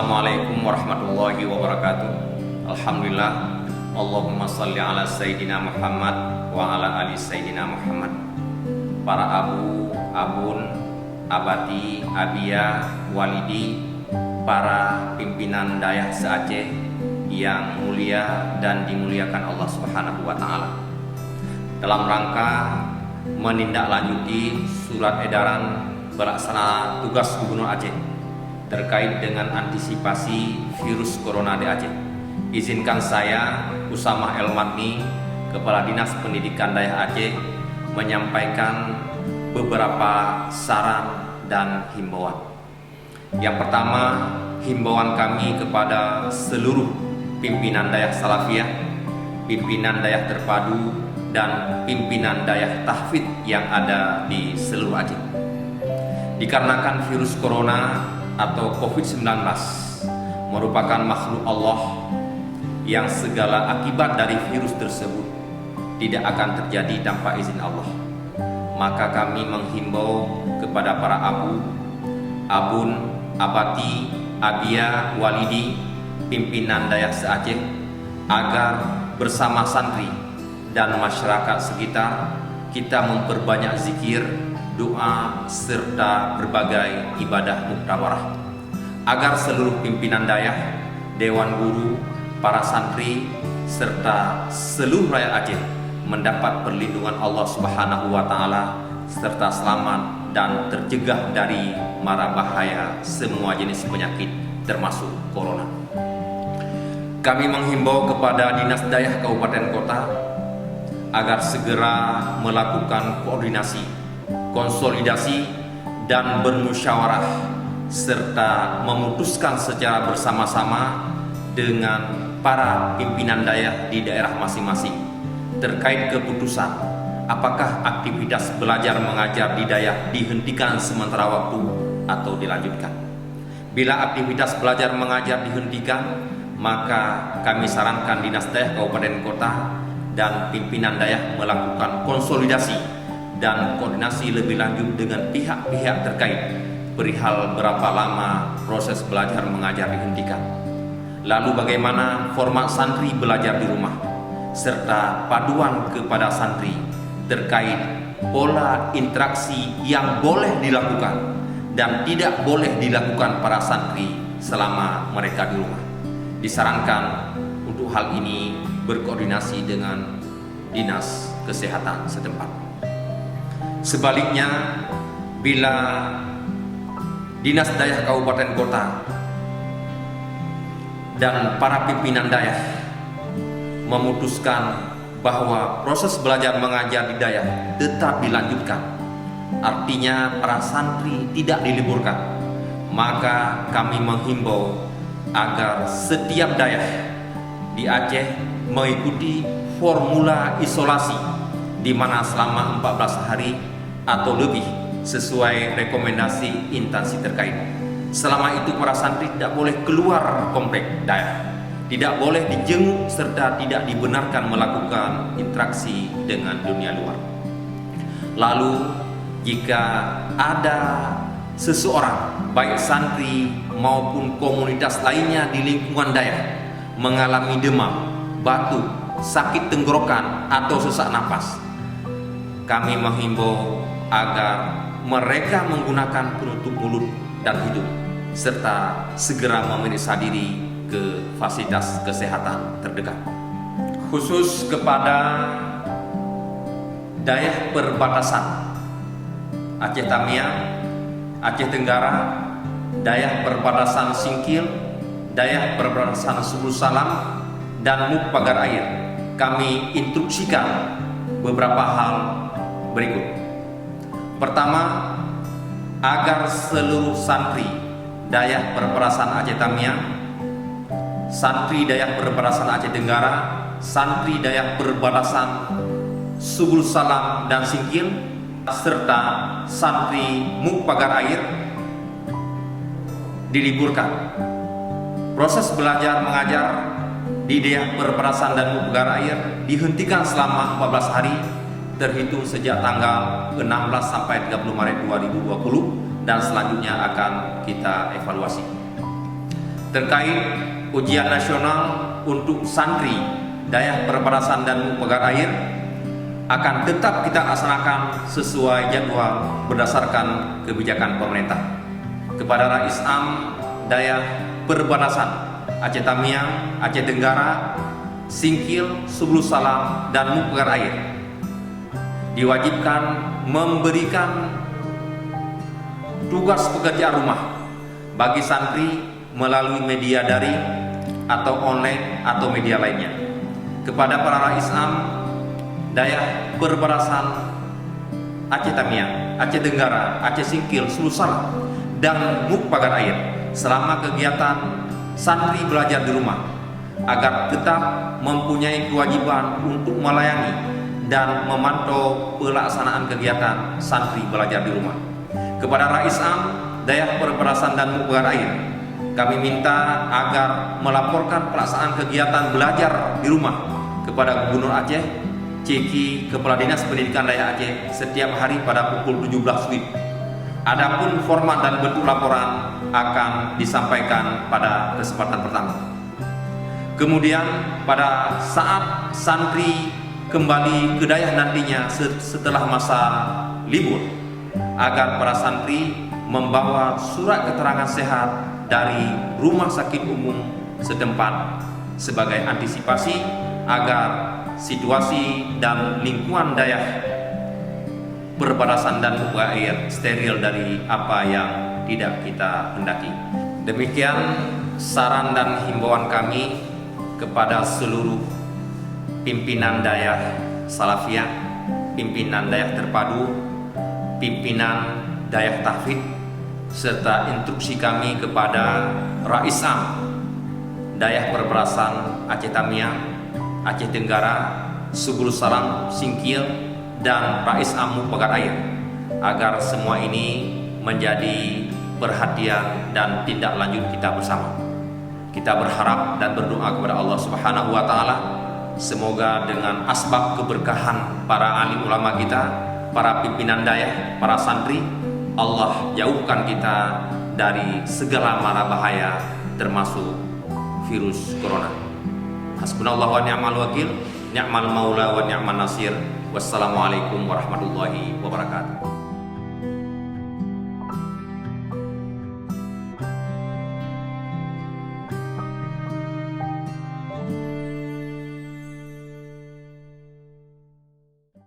Assalamualaikum warahmatullahi wabarakatuh. Alhamdulillah. Allahumma salli ala Sayyidina Muhammad wa ala ali Sayyidina Muhammad. Para abu, abun, abati, abia, walidi, para pimpinan dayah se-Aceh yang mulia dan dimuliakan Allah Subhanahu wa taala. Dalam rangka menindaklanjuti surat edaran pelaksana tugas Gubernur Aceh terkait dengan antisipasi virus corona di Aceh, izinkan saya Usamah El-Madni, Kepala Dinas Pendidikan Dayah Aceh, menyampaikan beberapa saran dan himbauan. Yang pertama, himbauan kami kepada seluruh pimpinan dayah salafiyah, pimpinan dayah terpadu, dan pimpinan dayah tahfidz yang ada di seluruh Aceh. Dikarenakan virus corona atau COVID-19 merupakan makhluk Allah yang segala akibat dari virus tersebut tidak akan terjadi tanpa izin Allah. Maka kami menghimbau kepada para abu, abun, abati, abia, walidi, pimpinan dayah se-Aceh agar bersama santri dan masyarakat sekitar kita memperbanyak zikir, doa, serta berbagai ibadah muktawarah agar seluruh pimpinan dayah, dewan guru, para santri, serta seluruh rakyat Aceh mendapat perlindungan Allah Subhanahu wa taala serta selamat dan tercegah dari mara bahaya semua jenis penyakit termasuk corona. Kami menghimbau kepada Dinas Dayah Kabupaten Kota agar segera melakukan koordinasi, konsolidasi, dan bermusyawarah serta memutuskan secara bersama-sama dengan para pimpinan dayah di daerah masing-masing terkait keputusan apakah aktivitas belajar mengajar di dayah dihentikan sementara waktu atau dilanjutkan. Bila aktivitas belajar mengajar dihentikan, maka kami sarankan Dinas Dayah Kabupaten Kota dan pimpinan dayah melakukan konsolidasi dan koordinasi lebih lanjut dengan pihak-pihak terkait perihal berapa lama proses belajar mengajar dihentikan. Lalu bagaimana format santri belajar di rumah, serta paduan kepada santri terkait pola interaksi yang boleh dilakukan dan tidak boleh dilakukan para santri selama mereka di rumah. Disarankan untuk hal ini berkoordinasi dengan Dinas Kesehatan setempat. Sebaliknya, bila Dinas Dayah Kabupaten Kota dan para pimpinan dayah memutuskan bahwa proses belajar mengajar di dayah tetap dilanjutkan, artinya para santri tidak diliburkan, maka kami menghimbau agar setiap dayah di Aceh mengikuti formula isolasi di mana selama 14 hari atau lebih sesuai rekomendasi instansi terkait. Selama itu para santri tidak boleh keluar komplek dayah, tidak boleh dijenguk, serta tidak dibenarkan melakukan interaksi dengan dunia luar. Lalu jika ada seseorang, baik santri maupun komunitas lainnya di lingkungan dayah mengalami demam, batuk, sakit tenggorokan atau sesak napas, kami menghimbau agar mereka menggunakan penutup mulut dan hidung serta segera memeriksa diri ke fasilitas kesehatan terdekat. Khusus kepada dayah perbatasan Aceh Tamiang, Aceh Tenggara, dayah perbatasan Singkil, dayah perbatasan Subul Salam, dan Muk Pagar Air, kami instruksikan beberapa hal berikut. Pertama, agar seluruh santri dayah perbatasan Aceh Tamiang, santri dayah perbatasan Aceh Tenggara, santri dayah perbatasan Subul Salam dan Singkil, serta santri Muk Pagar Air diliburkan. Proses belajar mengajar di dayah perbatasan dan Muk Pagar Air dihentikan selama 14 hari terhitung sejak tanggal 16 sampai 30 Maret 2020 dan selanjutnya akan kita evaluasi. terkait ujian nasional untuk santri Dayah Perbatasan dan Pagar Air akan tetap kita laksanakan sesuai jadwal berdasarkan kebijakan pemerintah. Kepada Rais Am Dayah Perbatasan Aceh Tamiang, Aceh Tenggara, Singkil, Subul Salam, dan Pagar Air diwajibkan memberikan tugas pekerjaan rumah bagi santri melalui media daring atau online atau media lainnya. Kepada para Rais Am Dayah Perbatasan Aceh Tamiang, Aceh Tenggara, Aceh Singkil, Subul Salam, dan Pagar Air selama kegiatan santri belajar di rumah agar tetap mempunyai kewajiban untuk melayani dan memantau pelaksanaan kegiatan santri belajar di rumah. Kepada Rais Am Dayah Perbatasan dan Pagar Air, kami minta agar melaporkan pelaksanaan kegiatan belajar di rumah kepada Gubernur Aceh, Ceki, Kepala Dinas Pendidikan Daerah Aceh setiap hari pada pukul 17 WIB. Adapun format dan bentuk laporan akan disampaikan pada kesempatan pertama. Kemudian pada saat santri kembali ke Dayah nantinya setelah masa libur, agar para santri membawa surat keterangan sehat dari rumah sakit umum setempat sebagai antisipasi agar situasi dan lingkungan Dayah Perbatasan dan Pagar Air steril dari apa yang tidak kita hendaki. Demikian saran dan himbauan kami kepada seluruh pimpinan Dayah Salafiyah, pimpinan Dayah Terpadu, pimpinan Dayah Tahfidz, serta instruksi kami kepada Rais Am Dayah Perbatasan Aceh Tamiang, Aceh Tenggara, Subul Salam, Singkil, dan Rais Am Pagar Air agar semua ini menjadi perhatian dan tindak lanjut kita bersama. Kita berharap dan berdoa kepada Allah Subhanahu wa taala, semoga dengan asbab keberkahan para alim ulama kita, para pimpinan Dayah, para santri, Allah jauhkan kita dari segala mara bahaya termasuk virus corona. Hasbunallahu wa ni'mal wakil, ni'mal maula wa ni'man nasir. Wassalamualaikum warahmatullahi wabarakatuh.